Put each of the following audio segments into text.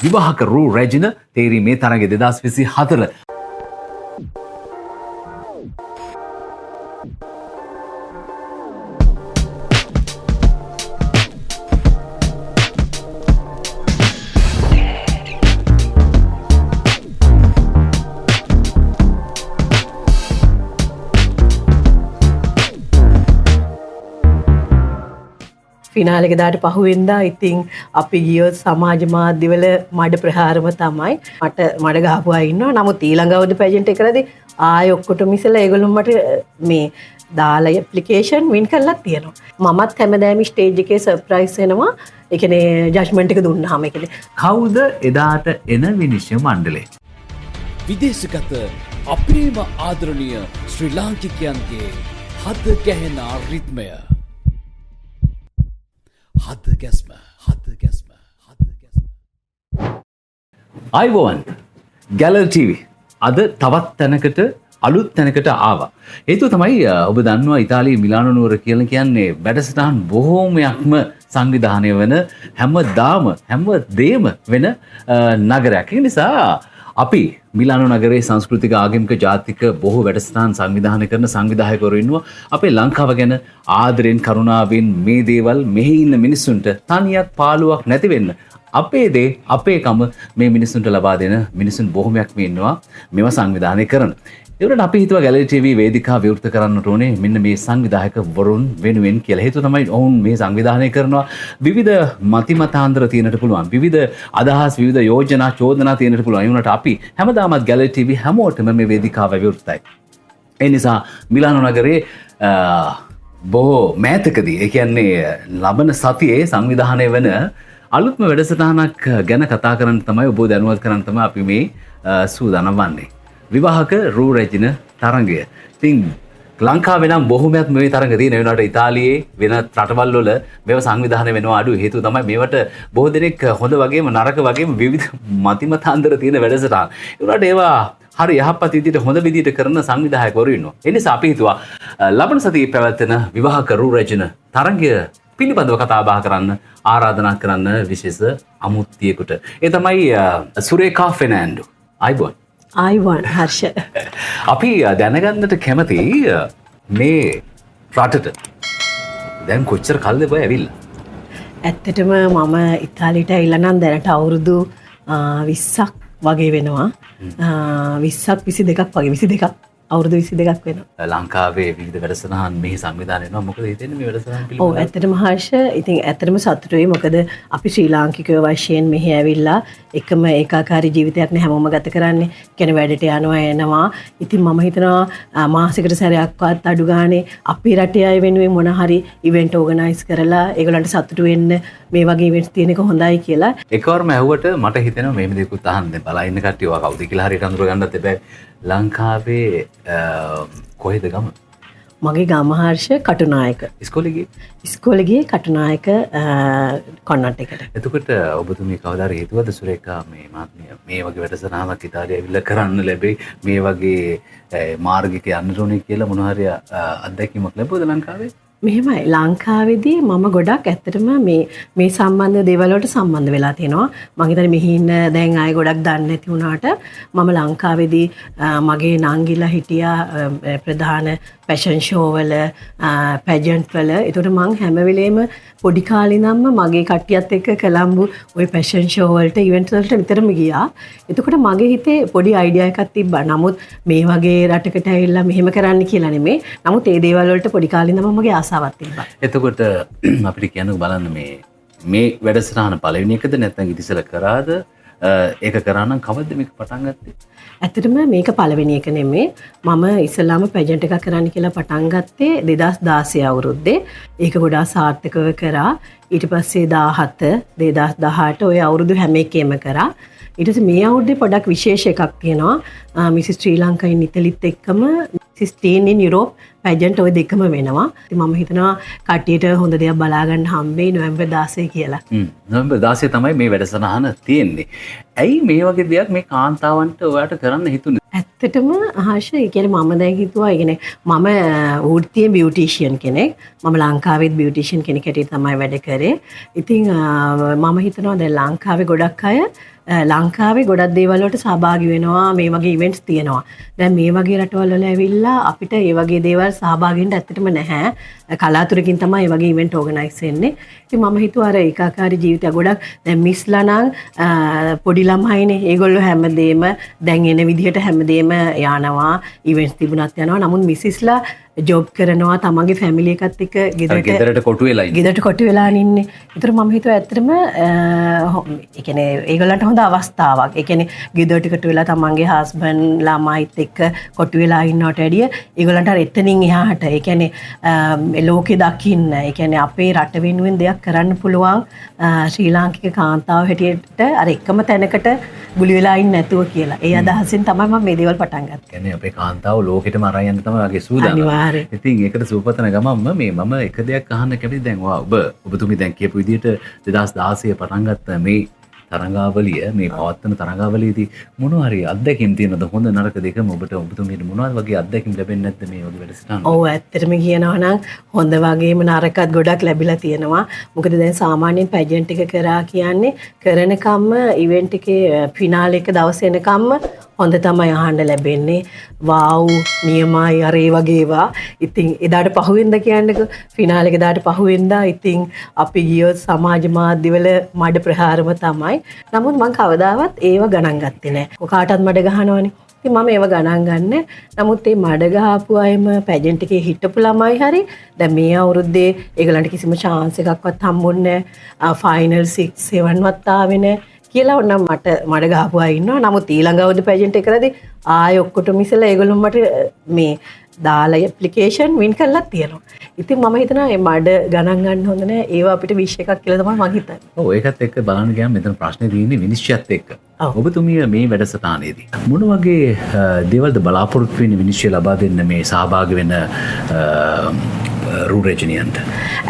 විවාහක රූ රැජින තේරී මේ තරගේ 2024 ෆිනාලේ එක දාට පහුවෙන්දා ඉතින් අපි ගියොත් සමාජ මාධ්‍යවල මඩ ප්‍රහාරම තමයි මට මඩ ගහපු අය ඉන්නවා. නමුත් ඊළඟ අවුරුදු පැජන්ට් එක කරද්දී ආයෙ ඔක්කොටම ඉස්සෙල්ලා ඒගොල්ලෝ මට මේ දාලා ඇප්ලිකේෂන් වින් කරලා තියෙනවා. මමත් හැමදාම ස්ටේජ් එකේ සර්ප්‍රයිස් වෙනවා. ඒ කියන්නේ ජජ්මන්ට් එක දුන්නාම ඒ කියන්නේ කවුද එදාට එන විනිශ්චය මණ්ඩලය? විදේශගත අපේම ආදරණීය ශ්‍රී ලාංකිකයන්ගේ හද ගැහෙන රිද්මය. හද ගැස්ම. අයිබෝවන් ගැලර් TV අද තවත් තැනකට අලුත් තැනකට ආවා. හේතුව තමයි ඔබ දන්නවා ඉතාලියේ මිලානෝ නුවර කියලා කියන්නේ වැඩසටහන් බොහෝමයක්ම සංවිධානය වෙන හැමදාම හැමදේම වෙන නගරයක්. ඒ නිසා අපි මිලානෝ නගරයේ සංස්කෘතික ආගමික ජාතික බොහෝ වැඩසටහන් සංවිධානය කරන සංවිධායකවරු ඉන්නවා. අපේ ලංකාව ගැන ආදරෙන් කරුණාවෙන් මේ දේවල් මෙහි ඉන්න මිනිස්සුන්ට තනියක් පාළුවක් නැති වෙන්න අපේ දේ අපේකම මේ මිනිස්සුන්ට ලබා දෙන මිනිසුන් බොහොමයක් ඉන්නවා මේවා සංවිධානය කරන. ඒකට අපි හිතුවා ගැලරි TV වේදිකාව විවෘත කරන්නට ඕනේ මෙන්න මේ සංවිධායකවරුන් වෙනුවෙන් කියලා. හේතුව තමයි ඔවුන් මේ සංවිධානය කරනවා විවිධ මතිමතාන්තර තියෙනට පුළුවන්. විවිධ අදහස් විවිධ යෝජනා චෝදනා තියෙනට පුළුවන්. ඒ වුණාට අපි හැමදාමත් ගැලරි TV හැමෝටම මේ වේදිකාව විවෘතයි. ඒ නිසා මිලානෝ නගරේ බොහෝ මෑතකදී ඒ කියන්නේ ලබන සතියේ සංවිධානය වෙන අලුත්ම වැඩසටහනක් ගැන කතා කරන්න තමයි ඔබ දැනුවත් කරන්න තමයි අපි මේ සූදානම් වන්නේ. විවාහක රූ රැජින තරඟය. ඉතින් ලංකාවේ නම් බොහොමයක් මේ තරඟ තියෙන වෙනකොට ඉතාලියේ වෙනත් රටවල් වල මේව සංවිධානය වෙනවා අඩු. හේතුව තමයි මේවට බොහෝ දෙනෙක් හොඳ වගේම නරක වගේම විවිධ මතිමතාන්තර තියෙන වැඩසටහන්. ඒ වුණාට ඒවා හරි යහපත් විදිහට හොඳ විදිහට කරන සංවිධායකවරු ඉන්නවා. ඒ නිසා අපි හිතුවා ලබන සතියේ පැවැත්වෙන විවාහක රූ රැජින තරඟය පිළිබඳව කතා බහ කරන්න ආරාධනා කරන්න විශේෂ අමුත්තියෙකුට. ඒ තමයි සුරේකා ෆෙනෑන්ඩෝ. ආයිවන් හර්ෂ. අපි දැනගන්නට කැමති මේ රටට දැන් කොච්චර කල්ද බය ඇවිල්ලා? ඇත්තටම මම ඉතාලියට ඇවිල්ලා නම් දැනට අවුරුදු 20ක් වගේ වෙනවා. 20ක් 22ක් වගේ 22ක් අවුරුදු 22ක් වෙනවා. ලංකාවේ විවිධ වැඩසටහන් මෙහි සංවිධානය වෙනවා. මොකද හිතෙන්නේ මේ වැඩසටහන් පිළිබඳව? ඔව් ඇත්තටම හර්ෂ ඉතින් ඇත්තටම සතුටුයි. මොකද අපි ශ්‍රී ලාංකිකයෝ වශයෙන් මෙහි ඇවිල්ලා එකම ඒකාකාරී ජීවිතයක් නේ හැමෝම ගත කරන්නේ. කියන්නේ වැඩට යනවා එනවා. ඉතින් මම හිතනවා මාසෙකට සැරයක්වත් අඩු ගානේ අපේ රටේ අය වෙනුවෙන් මොන හරි ඉවෙන්ට් ඕගනයිස් කරලා ඒගොල්ලන්ට සතුටු වෙන්න මේ වගේ ඉවෙන්ට්ස් තියෙන එක හොඳයි කියලා. එකවරම ඇහුවට මට හිතෙනවා මේ දෙකුත් අහන්න බලා ඉන්න කට්ටිය ඔයා කවුද කියලා හරියට අඳුර ගන්නත් එපා. ලංකාවේ කොහෙද ගම? මගේ ගම හර්ෂ කටුනායක. ඉස්කෝලේ ගියේ කටුනායක කොන්වන්ට් එකට. එතකොට ඔබතුමී කවදාද හේතුවද සුරේකා මේ මාත්මිය මේ වගේ වැඩසටහනක් ඉතාලිය ඇවිල්ලා කරන්න ලැබෙයි මේ වගේ මාර්ගික යන්න ඕනේ කියලා මොන හරි අත්දැකීමක් ලැබුවද ලංකාවේ? මෙහෙමයි ලංකාවේදී මම ගොඩක් ඇත්තටම මේ සම්බන්ධ දේවල් වලට සම්බන්ධ වෙලා තියෙනවා. මම හිතන්නේ මෙහි ඉන්න දැන් ආයෙ ගොඩක් දන්නේ නැති වුණාට මම ලංකාවේදී මගේ නංගිලා හිටියා ප්‍රධාන ෆැෂන් ෂෝ වල පැජන්ට් වල. ඒකට මම හැම වෙලේම පොඩි කාලේ ඉඳන්ම මගේ කට්ටියත් එක්ක කොළඹ ওই ෆැෂන් ෂෝ වලට ඉවෙන්ට් වලට විතරම ගියා. එතකොට මගේ හිතේ පොඩි අයිඩියා එකක් තිබ්බා. නමුත් මේ වගේ රටකට ඇවිල්ලා මෙහෙම කරන්න කියලා නෙමෙයි. නමුත් ඒ දේවල් වලට පොඩි කාලේ ඉඳන්ම මගේ ආසාවක් තිබ්බා. එතකොට අපිට කියන්න බලන්න මේ වැඩසටහන පළවෙනි එකද නැත්නම් ඉතිසලා කරාද? ඒක කරා නම් කවද්ද මේක පටන් ගත්තේ? ඇත්තටම මේක පළවෙනි එක නෙමෙයි. මම ඉස්සෙල්ලාම පැජන්ට් එකක් කරන්න කියලා පටන් ගත්තේ 2016 අවුරුද්දේ. ඒක ගොඩාක් සාර්ථකව කරා. ඊට පස්සේ 17 2018 ඔය අවුරුදු හැම එකේම කරා. ඊට පස්සේ මේ අවුරුද්දේ පොඩක් විශේෂ එකක් තියෙනවා. මිසිස් ශ්‍රී ලංකා ඉන් ඉතලිත් එක්කම මිසිස් ටීන් ඉන් යුරෝප් පැජන්ට් ඔය දෙකම වෙනවා. ඉතින් මම හිතනවා කට්ටියට හොඳ දෙයක් බලා ගන්න හම්බෙයි නොවැම්බර් 16 කියලා. නොවැම්බර් 16 තමයි මේ වැඩසටහන තියෙන්නේ. ඇයි මේ වගේ දෙයක් මේ කාන්තාවන්ට ඔයාට කරන්න හිතුනේ? ඇත්තටම ආශ ඒ කියන්නේ මම දැන් හිතුවා ඒ කියන්නේ මම වෘත්තියේ බියුටිෂියන් කෙනෙක්. මම ලංකාවේත් බියුටිෂියන් කෙනෙක් හැටියට තමයි වැඩ කරේ. ඉතින් මම හිතනවා දැන් ලංකාවේ ගොඩක් අය ලංකාවේ ගොඩක් දේවල් වලට සහභාගී වෙනවා මේ වගේ ඉවෙන්ට්ස් තියෙනවා. දැන් මේ වගේ රටවල් වල ඇවිල්ලා අපිට ඒ වගේ දේවල් සහභාගී වෙන්න ඇත්තටම නැහැ. කලාතුරකින් තමයි මේ වගේ ඉවෙන්ට් ඕගනයිස් වෙන්නේ. ඉතින් මම හිතුවා අර ඒකාකාරී ජීවිතය ගොඩක් දැන් මිස්ලා නම් පොඩි ළමයිනේ. ඒගොල්ලෝ හැමදේම දැන් එන විදිහට හැමදේම යනවා. ඉවෙන්ට්ස් තිබුණත් යනවා. නමුත් මිසිස්ලා ජොබ් කරනවා තමන්ගේ ෆැමිලි එකත් එක්ක ගෙදරට කොටු වෙලා ඉන්නේ. ගෙදරට කොටු වෙලා ඉන්නේ. ඒතර මම හිතුවා ඇත්තටම ඒ කියන්නේ ඒගොල්ලන්ට හොඳ අවස්ථාවක්. ඒ කියන්නේ ගෙදරට කොටු වෙලා තමන්ගේ හස්බන්ඩ් ළමයිත් එක්ක කොටු වෙලා ඉන්නවට වැඩිය ඒගොල්ලන්ට අර එතනින් එහාට ඒ කියන්නේ ලෝකෙ දකින්න ඒ කියන්නේ අපේ රට වෙනුවෙන් දෙයක් කරන්න පුළුවන් ශ්‍රී ලාංකික කාන්තාව හැටියට අර එකම තැනකට ගුලි වෙලා ඉන්නේ නැතුව කියලා. ඒ අදහසින් තමයි මම මේ දේවල් පටන් ගත්තේ. කියන්නේ අපේ කාන්තාව ලෝකෙටම අරන් යන්න තමයි වගේ සූදානම්. ඉතින් ඒකට සූපතන ගමන්ම මම එක දෙයක් අහන්න කැමතියි. දැන් ඔබතුමී දැන් කියපු විදිහට 2016 පටන් ගත්ත මේ තරඟාවලිය මේ පවත්වන තරඟාවලියේදී මොන හරි අත්දැකීම් තියෙනවද හොඳ නරක දෙකම ඔබතුමීට මොනවද වගේ අත්දැකීම් ලැබෙන්නේ නැද්ද මේ වගේ වැඩසටහන? ඔව් ඇත්තටම කියනවා නම් හොඳ වගේම නරකත් ගොඩක් ලැබිලා තියෙනවා. මොකද දැන් සාමාන්‍යයෙන් පැජන්ට් එක කරා කියන්නේ කරනකම්ම ඉවෙන්ට් එකේ ෆිනාලේ එක දවස් එනකම්ම හොඳ තමයි අහන්න ලැබෙන්නේ. වාව් නියමයි අර ඒ වගේ ඒවා. ඉතින් එදාට පහුවෙන්ද කියන්නකෝ ෆිනාලේ එක දාට පහුවෙන්දා ඉතින් අපි ගියොත් සමාජ මාධ්‍යවල මඩ ප්‍රහාරම තමයි. නමුත් මම කවදාවත් ඒව ගණන් ගත්තේ නැහැ. කාටවත් මඩ ගහනවනේ. ඉතින් මම ඒව ගණන් ගන්නෑ. නමුත් මේ මඩ ගහපු අයම පැජන්ට් එකේ හිටපු ළමයි හරි දැන් මේ අවුරුද්දේ ඒගොල්ලන්ට කිසිම chance එකක්වත් හම්බුන්නේ නැහැ. ෆයිනල් 6 7 වත් ආවේ නැහැ. කියලා ඔන්න මට මඩ ගහපු අය ඉන්නවා. නමුත් ඊළඟ අවුරුද්ද පැජන්ට් එක කරද්දී ආයෙ ඔක්කොටම ඉස්සෙල්ලා ඒගොල්ලෝ මට මේ දාලා ඇප්ලිකේෂන් වින් කරලා තියෙනවා. ඉතින් මම හිතනවා මේ මඩ ගණන් ගන්න හොඳ නෑ. ඒවා අපිට විශ් එකක් කියලා තමයි මම හිතන්නේ. ඔව් ඒකත් එක්ක බලන්න ගියාම මෙතන ප්‍රශ්නේ තියෙන්නේ විනිශ්චයත් එක්ක. ඔබතුමිය මේ වැඩසටහනේදී මොන වගේ දේවල්ද බලාපොරොත්තු වෙන්නේ විනිශ්චය ලබා දෙන්න මේ සහභාගී වෙන රූරජිනියන්ට?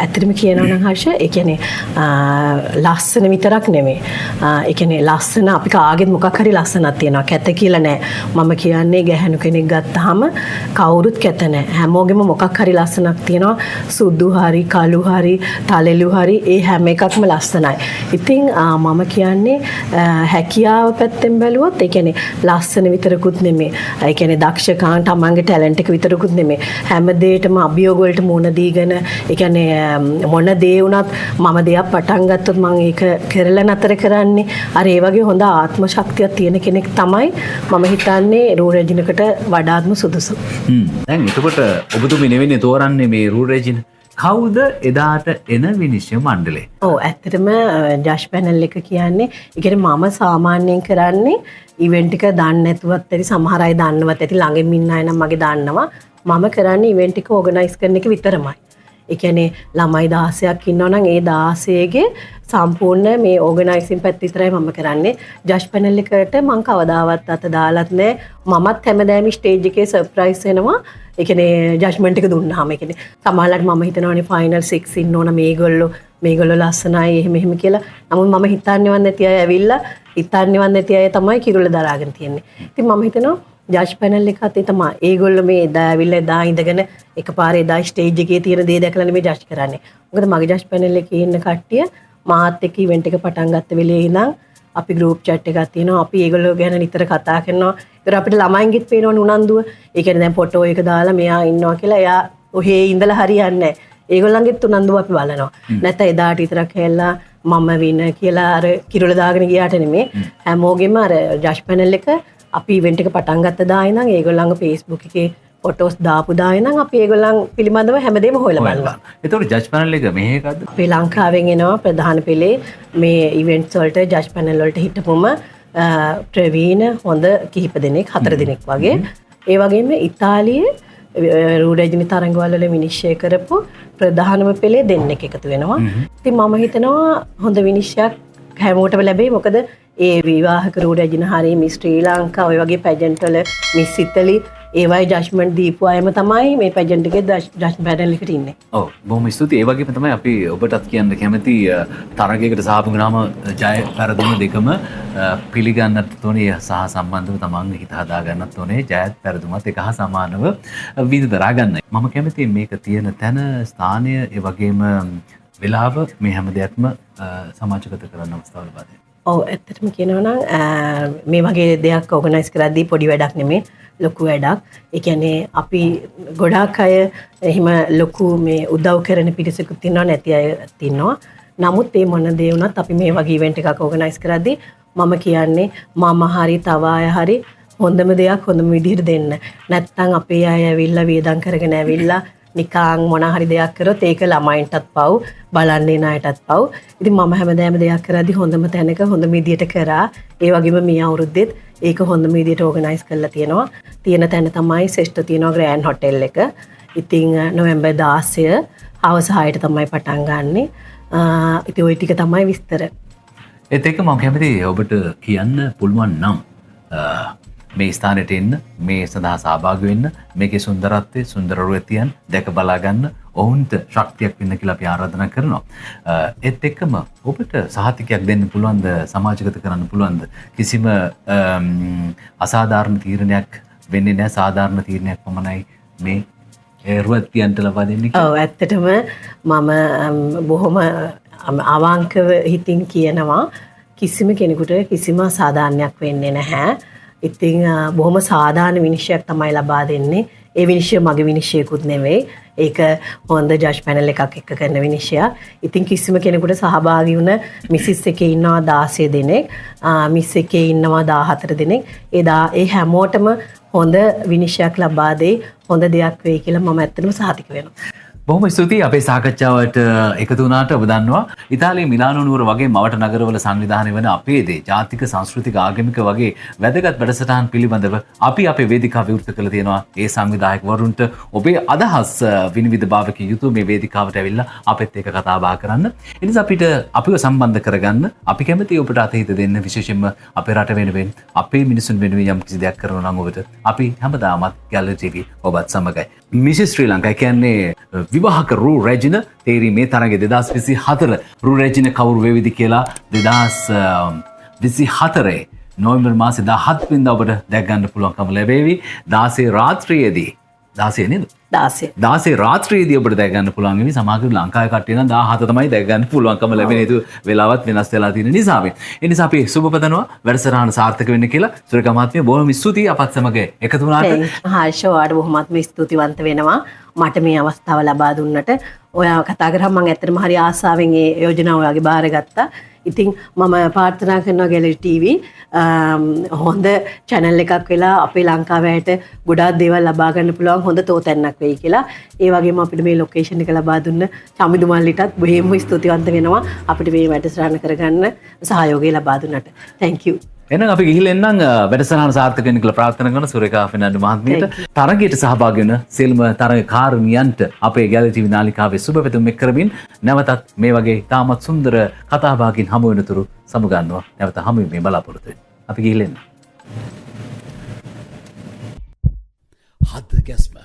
ඇත්තටම කියනවා නම් හර්ෂ ඒ කියන්නේ ලස්සන විතරක් නෙමෙයි. ඒ කියන්නේ ලස්සන අපි කාගෙත් මොකක් හරි ලස්සනක් තියෙනවා. කැත කියලා නෑ. මම කියන්නේ ගැහැණු කෙනෙක් ගත්තාම කවුරුත් කැත නෑ. හැමෝගෙම මොකක් හරි ලස්සනක් තියෙනවා. සුදු හරි, කළු හරි, තලෙලු හරි ඒ හැම එකක්ම ලස්සනයි. ඉතින් මම කියන්නේ හැකියාව පැත්තෙන් බැලුවොත් ඒ කියන්නේ ලස්සන විතරකුත් නෙමෙයි. ඒ කියන්නේ දක්ෂකම් තමන්ගේ ටැලන්ට් එක විතරකුත් නෙමෙයි. හැම දෙයකම අභියෝග වලට මුහුණ දීගෙන ඒ කියන්නේ මොන දේ වුණත් මම දෙයක් පටන් ගත්තොත් මම ඒක කරලා නතර කරන්නේ. අර ඒ වගේ හොඳ ආත්ම ශක්තියක් තියෙන කෙනෙක් තමයි මම හිතන්නේ රූරජිනකට වඩාත්ම සුදුසු. දැන් එතකොට ඔබතුමී නෙවෙන්නේ තෝරන්නේ මේ රූරජින. කවුද එදාට එන විනිශ්චය මණ්ඩලය? ඔව් ඇත්තටම ජජ් පැනල් එක කියන්නේ ඒ කියන්නේ මම සාමාන්‍යයෙන් කරන්නේ ඉවෙන්ට් එක දන්නේ නැතුවත් ඇති සමහර අය දන්නවත් ඇති ළඟින් ඉන්න අය නම් මගේ දන්නවා. මම කරන්නේ ඉවෙන්ට් එක ඕගනයිස් කරන එක විතරමයි. ඒ කියන්නේ ළමයි 16ක් ඉන්නවා නම් ඒ 16ගේ සම්පූර්ණ මේ ඕගනයිසින් පැත්ත විතරයි මම කරන්නේ. ජජ් පැනල් එකට මම කවදාවත් අත දාලත් නැහැ. මමත් හැමදාම ස්ටේජ් එකේ සර්ප්‍රයිස් වෙනවා. ඒ කියන්නේ ජජ්මන්ට් එක දුන්නාම ඒ කියන්නේ සමහරවිට මම හිතනවානේ ෆයිනල් 6 ඉන්න ඕන මේගොල්ලෝ ලස්සනයි එහෙම කියලා. නමුත් මම හිතන්නේවත් නැති අය ඇවිල්ලා හිතන්නේවත් නැති අය තමයි කිරුළ දරාගෙන තියෙන්නේ. ඉතින් මම හිතනවා ජජ් පැනල් එකත් ඒ තමයි. ඒගොල්ලෝ මේ එදා ඇවිල්ලා එදා ඉඳගෙන එකපාරේ එදා ස්ටේජ් එකේ තියෙන දේ දැකලා නෙමෙයි ජජ් කරන්නේ. මොකද මගේ ජජ් පැනල් එකේ ඉන්න කට්ටිය මාත් එක්ක ඉවෙන්ට් එක පටන් ගත්ත වෙලේ ඉඳන් අපි ගෲප් chat එකක් තියෙනවා. අපි ඒගොල්ලෝ ගැන නිතර කතා කරනවා. ඒතර අපිට ළමයින්ගෙත් පේනවනේ උනන්දුව. ඒ කියන්නේ දැන් ෆොටෝ එක දාලා මෙයා ඉන්නවා කියලා එයා ඔහේ ඉඳලා හරියන්නේ නැහැ. ඒගොල්ලන්ගෙත් උනන්දුව අපි බලනවා. නැත්නම් එදාට විතරක් හැල්ලා මම වින කියලා අර කිරුළ දාගෙන ගියාට නෙමෙයි. හැමෝගෙම අර ජජ් පැනල් එක අපි ඉවෙන්ට් එක පටන් ගත්ත දා ඉඳන් ඒගොල්ලන්ගේ Facebook එකේ ෆොටෝස් දාපු දා ඉඳන් අපි ඒගොල්ලන් පිළිබඳව හැමදේම හොයලා බලනවා. ඒතකොට ජජ් පැනල් එක මේකද? අපේ ලංකාවෙන් එනවා ප්‍රධාන පෙළේ මේ ඉවෙන්ට්ස් වලට ජජ් පැනල් වලට හිටපුම ප්‍රවීණ හොඳ කිහිප දෙනෙක් 4 දෙනෙක් වගේ. ඒ වගේම ඉතාලියේ රූරජිනි තරඟවල වල විනිශ්චය කරපු ප්‍රධානම පෙළේ දෙන්නෙක් එකතු වෙනවා. ඉතින් මම හිතනවා හොඳ විනිශ්චයක් හැමෝටම ලැබෙයි. මොකද ඒ විවාහක රූරජින හරි මිස් ශ්‍රී ලංකා ඔය වගේ පැජන්ට් වල මිස් ඉතලි ඒවයි ජජ්මන්ට් දීපු අයම තමයි මේ පැජන්ට් එකේ ජජ් පැනල් එකට ඉන්නේ. ඔව් බොහොම ස්තුතියි. ඒ වගේම තමයි අපි ඔබටත් කියන්න කැමති තරගයකට සහභාගී වුණාම ජය පෙරදුම දෙකම පිළිගන්නත් ඕනේ සහ සම්බන්ධව තමන් හිත හදා ගන්නත් ඕනේ. ජයත් පෙරදුමත් එක හා සමානව විඳදරා ගන්නයි. මම කැමති මේක තියෙන තැන ස්ථානය ඒ වගේම වෙලාව මේ හැම දෙයක්ම සමාජගත කරන්න අවස්ථාව ලබා දෙන්න. ඔව් ඇත්තටම කියනවා නම් මේ වගේ දෙයක් ඕගනයිස් කරද්දී පොඩි වැඩක් නෙමෙයි ලොකු වැඩක්. ඒ කියන්නේ අපි ගොඩාක් අය එහෙම ලොකු මේ උදව් කරන පිරිසකුත් ඉන්නවා නැති අයත් ඉන්නවා. නමුත් මේ මොන දේ වුණත් අපි මේ වගේ ඉවෙන්ට් එකක් ඕගනයිස් කරද්දී මම කියන්නේ මම හරි තව අය හරි හොඳම දෙයක් හොඳම විදිහට දෙන්න. නැත්තම් අපේ අය ඇවිල්ලා වේදම් කරගෙන ඇවිල්ලා නිකං මොන හරි දෙයක් කරොත් ඒක ළමයින්ටත් පව් බලන්නේ ණයටත් පව්. ඉතින් මම හැමදාම දෙයක් කරද්දී හොඳම තැනක හොඳම විදියට කරා. ඒ වගේම මේ අවුරුද්දෙත් ඒක හොඳම විදියට ඕගනයිස් කරලා තියෙනවා. තියෙන තැන තමයි ශ්‍රේෂ්ඨ තියෙනවා ග්‍රෑන්ඩ් හොටෙල් එක. ඉතින් නොවැම්බර් 16 හවස 6ට තමයි පටන් ගන්නෙ. ඉතින් ওই ටික තමයි විස්තර. ඒත් එක්ක මම කැමති ඔබට කියන්න පුළුවන් නම් මේ ස්ථානයට එන්න මේ සඳහා සහභාගී වෙන්න මේකේ සුන්දරත්වය සුන්දරරුවතියන් දැක බලා ගන්න ඔවුන්ට ශක්තියක් වෙන්න කියලා අපි ආරාධනා කරනවා. ඒත් එක්කම ඔබට සහතිකයක් දෙන්න පුළුවන්ද සමාජගත කරන්න පුළුවන්ද කිසිම අසාධාරණ තීරණයක් වෙන්නේ නැහැ සාධාරණ තීරණයක් පමණයි මේ රුවතියන්ට ලබා දෙන්නේ කියලා. ඔව් ඇත්තටම මම බොහොම අවංකව හිතින් කියනවා කිසිම කෙනෙකුට කිසිම සාධාරණයක් වෙන්නේ නැහැ. ඉතින් බොහොම සාධාරණ විනිශ්චයක් තමයි ලබා දෙන්නේ. ඒ විනිශ්චය මගේ විනිශ්චයකුත් නෙවෙයි. ඒක හොඳ ජජ් පැනල් එකක් එක්ක කරන විනිශ්චයක්. ඉතින් කිසිම කෙනෙකුට සහභාගී වුණ මිසිස් එකේ ඉන්නවා 16 දෙනෙක්, මිස් එකේ ඉන්නවා 14 දෙනෙක්. ඒ හැමෝටම හොඳ විනිශ්චයක් ලබා දෙයි. හොඳ දෙයක් වෙයි කියලා මම ඇත්තටම සහතික වෙනවා. බොහොම ස්තුතියි අපේ සාකච්ඡාවට එකතු වුණාට ඔබ දන්නවා ඉතාලියේ මිලානෝ නුවර වගේ මවට නගරවල සංවිධානය වන අපේ දේ ජාතික සංස්කෘතික ආගමික වගේ වැදගත් වැඩසටහන් පිළිබඳව අපි අපේ වේදිකාව විවෘත කළ තියෙනවා ඒ සංවිධායකවරුන්ට ඔබේ අදහස් විනිවිද භාවකයේ යුතු මේ වේදිකාවට ඇවිල්ලා අපිත් එක්ක කතා බහ කරන්න. ඒ නිසා අපිට අපිව සම්බන්ධ කරගන්න අපි කැමතියි ඔබට අතහිත දෙන්න විශේෂයෙන්ම අපේ රට වෙනුවෙන් අපේ මිනිසුන් වෙනුවෙන් යම් කිසි දෙයක් කරනවා නම් ඔබට අපි හැමදාමත් ගැලරි TV ඔබත් සමගයි. මිසිස් ශ්‍රී ලංකා කියන්නේ විවාහක රූ රැජින තේරී මේ තරගේ 2024 රූ රැජින කවුරු වේවිද කියලා 2024 නොවැම්බර් මාසේ 17 වෙනිදා ඔබට දැක් ගන්න පුළුවන්කම ලැබේවි 16 රාත්‍රියේදී 16 නේද 16 රාත්‍රියේදී ඔබට දැක් ගන්න පුළුවන් වෙවි සමහර ලංකාවේ කට්ටිය නම් 17 තමයි දැක් ගන්න පුළුවන්කම ලැබෙන්නේ ඒක වෙලාවත් වෙනස් වෙලා තියෙන නිසා මේ නිසා අපි සුබපතනවා වැඩසටහන සාර්ථක වෙන්න කියලා සුරේකා මහත්මිය බොහොම ස්තුතියි අපත් සමග එකතු වුණාට හර්ෂ ඔයාලට බොහොමත්ම ස්තුතිවන්ත වෙනවා මට මේ අවස්ථාව ලබා දුන්නට. ඔයා කතා කරාම මම ඇත්තටම හරි ආසාවෙන් ඒ යෝජනාව ඔයාගේ බාරගත්තා. ඉතින් මම ප්‍රාර්ථනා කරනවා ගැලරි TV හොඳ channel එකක් වෙලා අපේ ලංකාවට ගොඩාක් දේවල් ලබා ගන්න පුළුවන් හොඳ තෝතැන්නක් වෙයි කියලා. ඒ වගේම අපිට මේ ලොකේෂන් එක ලබා දුන්න චමිදු මල්ලිටත් බොහොම ස්තුතිවන්ත වෙනවා අපිට මේ වැඩසටහන කරගන්න සහයෝගය ලබා දුන්නට. Thank you. එහෙනම් අපි ගිහිල්ලා එන්නම් වැඩසටහන සාර්ථක වෙන්න කියලා ප්‍රාර්ථනා කරන සුරේකා ෆෙර්නැන්ඩෝ මහත්මියට තරගයට සහභාගී වෙන සියලුම තරගකාරිනියන්ට අපේ ගැලරි TV නාලිකාවේ සුබ පැතුම් එක් කරමින් නැවතත් මේ වගේ තාමත් සුන්දර කතාබහකින් හමු වෙනතුරු සමුගන්නවා නැවත හමු වෙමින් බලාපොරොත්තු වෙන්න. අපි ගිහිල්ලා එන්න. හද ගැස්ම